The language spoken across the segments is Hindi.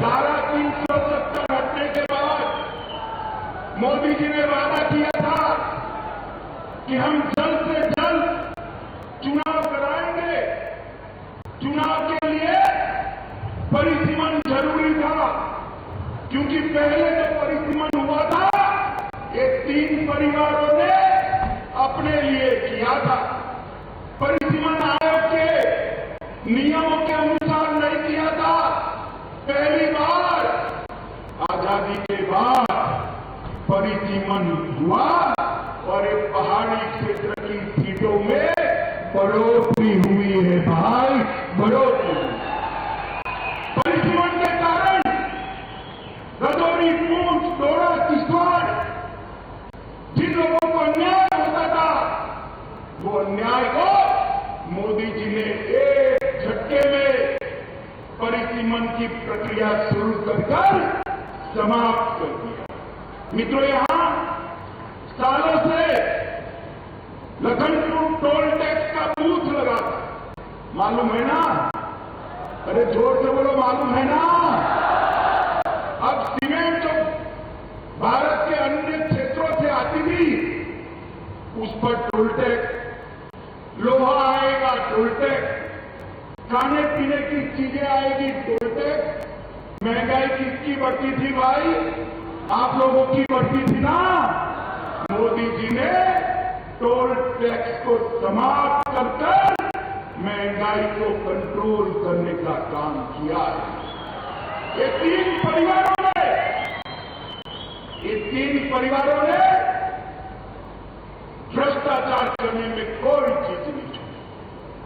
धारा 370 हटने के बाद मोदी जी ने वादा किया था कि हम जल्द से जल्द चुनाव कराएंगे। चुनाव के लिए परिसीमन जरूरी था, क्योंकि पहले जो परिसीमन हुआ था ये 3 परिवारों ने अपने लिए किया था। परिसीमन आयोग के नियमों के अनुसार नहीं किया था। पहली बार आजादी के बाद परिसीमन हुआ और एक पहाड़ी क्षेत्र की सीटों में बढ़ोतरी हुई है भाई, बढ़ोतरी। परिसीमन के कारण रजौरी, पूंछ, डोडा, किश्तवाड़ जिन लोगों को अन्याय होता था, वो अन्याय को मोदी जी ने एक झटके में परिसीमन की प्रक्रिया शुरू कर समाप्त कर दिया। मित्रों, यहां सालों से लखनपुर टोल टैक्स का बूथ लगा था, मालूम है ना? अरे जोर से बोलो, मालूम है ना? अब सीमेंट जो भारत के अन्य क्षेत्रों से आती थी उस पर टोल टैक्स, लोहा आएगा टोल टैक्स, खाने पीने की चीजें आएगी टोल टैक्स। महंगाई किसकी बढ़ती थी भाई? आप लोगों की बढ़ती थी ना। मोदी जी ने टोल टैक्स को समाप्त कर महंगाई को कंट्रोल करने का काम किया है। ये 3 परिवारों ने भ्रष्टाचार करने में कोई चीज नहीं छोड़ी।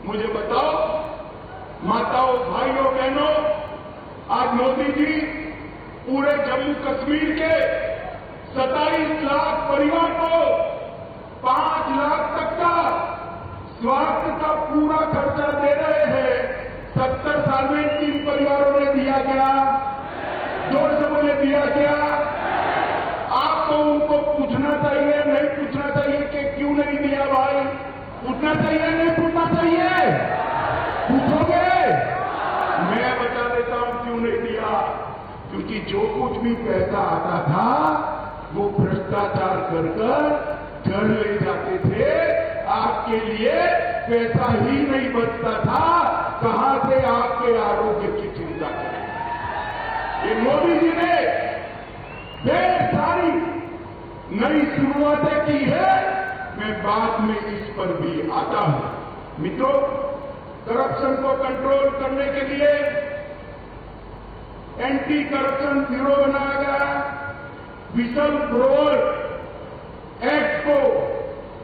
मुझे बताओ माताओं, भाइयों, बहनों, आज मोदी जी पूरे जम्मू कश्मीर के 27 लाख परिवार को 5 लाख तक का स्वास्थ्य का पूरा खर्चा दे रहे हैं। 70 साल में 3 परिवारों ने दिया गया। जोर से बोले, दिया गया। आपको उनको पूछना चाहिए, नहीं पूछना चाहिए कि क्यों नहीं दिया भाई? पूछना चाहिए, नहीं पूछना चाहिए? पूछोगे? मैं बता देता हूं क्यों नहीं दिया। क्योंकि जो कुछ भी पैसा आता था वो भ्रष्टाचार कर घर ले जाते थे। आपके लिए पैसा ही नहीं बचता था, कहां से आपके आरोग्य की चिंता करें। ये मोदी जी ने ढेर सारी नई शुरुआतें की है, मैं बाद में इस पर भी आता हूं। मित्रों, करप्शन को कंट्रोल करने के लिए एंटी करप्शन ब्यूरो बनाया गया। विसल ब्रोअर एक्ट को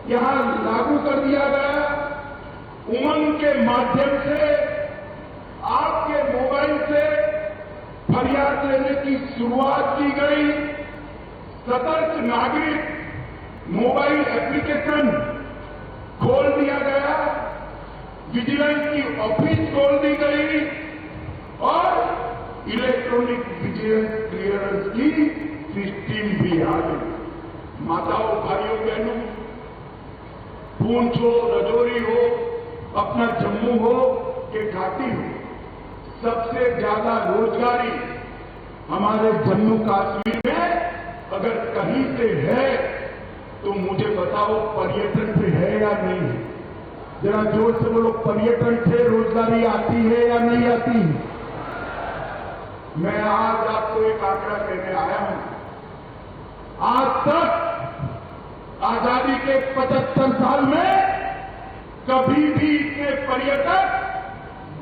यहां लागू कर दिया गया। उमंग के माध्यम से आपके मोबाइल से फरियाद लेने की शुरुआत की गई। सतर्क नागरिक मोबाइल एप्लीकेशन खोल दिया गया। विजिलेंस की ऑफिस खोल दी गई और इलेक्ट्रॉनिक विजिलेंस क्लियरेंस की सिस्टम भी आ गई। माताओं, भाइयों, बहनों, पूंछ हो, रजौरी हो, अपना जम्मू हो कि घाटी हो, सबसे ज्यादा रोजगारी हमारे जम्मू कश्मीर में अगर कहीं से है तो मुझे बताओ, पर्यटन से है या नहीं है? जरा जोर से बोलो, पर्यटन से रोजगारी आती है या नहीं आती? मैं आज आपको एक आंकड़ा कहने आया हूं। आज तक आजादी के 75 साल में कभी भी इतने पर्यटक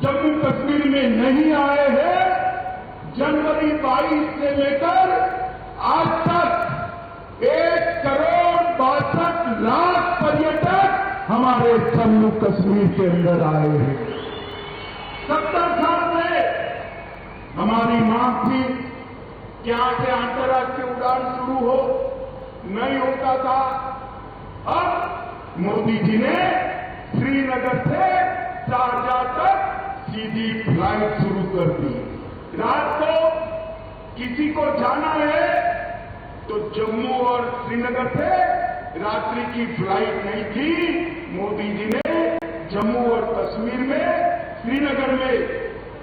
जम्मू कश्मीर में नहीं आए हैं। जनवरी 22 से लेकर आज तक 1,62,00,000 पर्यटक हमारे जम्मू कश्मीर के अंदर आए हैं। 70 साल में हमारी मांग थी कि यहां से अंतर्राष्ट्रीय उड़ान शुरू हो, नहीं होता था। अब मोदी जी ने श्रीनगर से शारजाह तक सीधी फ्लाइट शुरू कर दी। रात को किसी को जाना है तो जम्मू और श्रीनगर से रात्रि की फ्लाइट नहीं थी। मोदी जी ने जम्मू और कश्मीर में, श्रीनगर में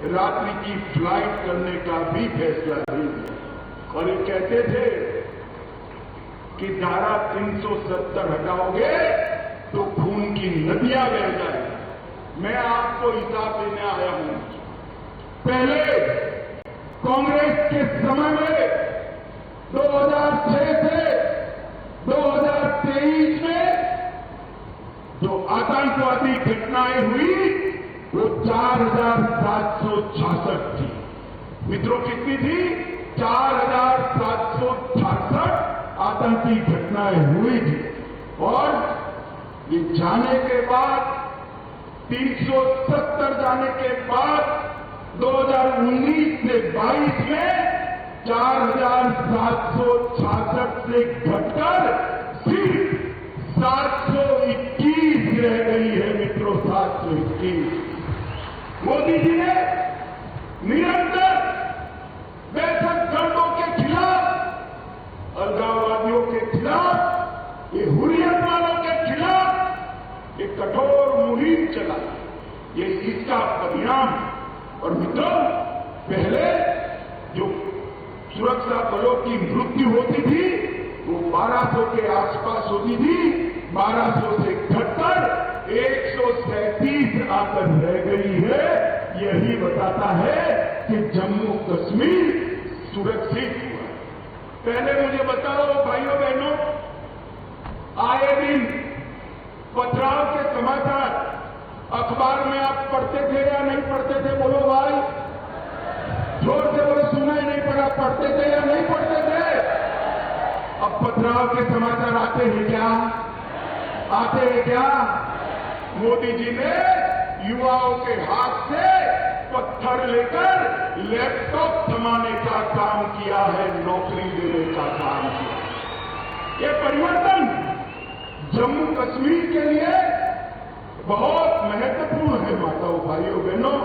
रात्रि की फ्लाइट करने का भी फैसला नहीं लिया। और ये कहते थे कि धारा 370 हटाओगे तो खून की नदियां बह जाएगी। मैं आपको हिसाब देने आया हूं। पहले कांग्रेस के समय में 2006 से 2023 में जो आतंकवादी घटनाएं हुई वो 4,766 थी। मित्रों, कितनी थी? 4,766 आतंकी घटनाएं हुई थी। और ये जाने के बाद 370 जाने के बाद 2019 से 22 में 4,766 से घटकर सिर्फ 721 रह गई है। मित्रों, 721। मोदी जी ने निरंतर दहशतगर्दों के खिलाफ, अलगाववादियों के खिलाफ, ये हुर्रियत वालों के खिलाफ एक कठोर मुहिम चलाई। ये इसका परिणाम है। और मित्रों, पहले जो सुरक्षा बलों की मृत्यु होती थी वो 1200 के आसपास होती थी। 1200 से घटकर 137 आकर रह गई है। यही बताता है कि जम्मू कश्मीर सुरक्षित हुआ। पहले मुझे बताओ भाइयों बहनों, आए दिन पथराव के समाचार अखबार में आप पढ़ते थे या नहीं पढ़ते थे? बोलो भाई, जोर से बोलो। सुना ही नहीं पड़ा? पढ़ते थे या नहीं पढ़ते थे? अब पथराव के समाचार आते हैं क्या? आते हैं क्या? मोदी जी ने युवाओं के हाथ से पत्थर लेकर लैपटॉप थमाने का काम किया है, नौकरी देने का काम किया। ये परिवर्तन जम्मू कश्मीर के लिए बहुत महत्वपूर्ण है। माताओं, भाइयों, बहनों,